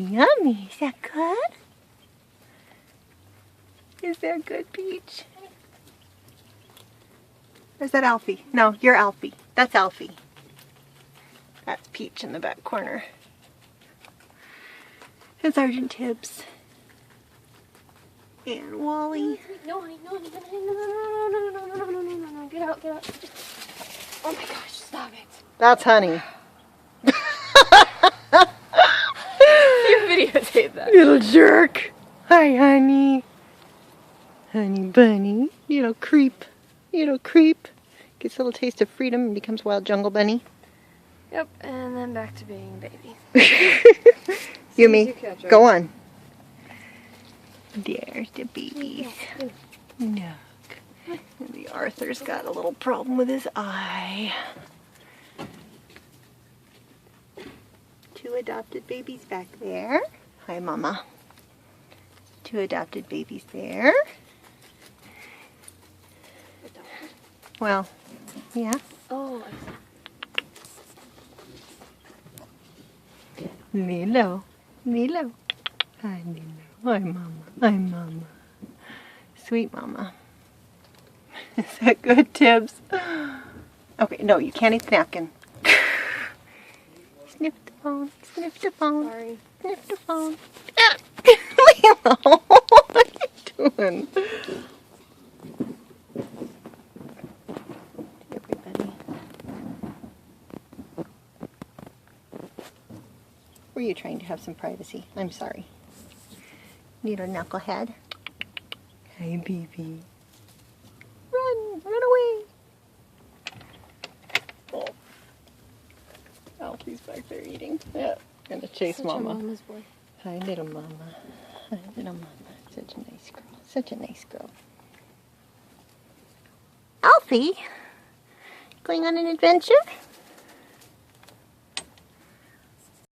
Yummy. Is that good? Is that good, Peach? Or is that Alfie? No, you're Alfie. That's Alfie. That's Peach in the back corner. And Sergeant Tibbs. And Wally. No, honey, no, honey, no, get out, get out. Oh my gosh, stop it. That's Honey. You videotape that. Little jerk. Hi, Honey. Honey bunny. Little creep. Little creep. Gets a little taste of freedom and becomes Wild Jungle Bunny. Yep, and then back to being baby. Yumi, go on. There's the babies. Look. The Arthur's got a little problem with his eye. 2 adopted babies back there. Hi, Mama. 2 adopted babies there. Well, yeah. Oh, Milo. Milo. Hi, Milo. Hi, Mama. Hi, Mama. Sweet Mama. Is that good, Tibbs? Okay, no, you can't eat the napkin. Sniff the phone. Sniff the phone. sorry. Sniff the phone. Milo, what are you doing? Everybody. Were you trying to have some privacy? I'm sorry. Little knucklehead. Hey, baby. Run! Run away! Oh. Alfie's back there eating. Yeah. Gonna chase Such Mama. a mama's boy. Hi, little Mama. Hi, little Mama. Such a nice girl. Such a nice girl. Alfie? Going on an adventure?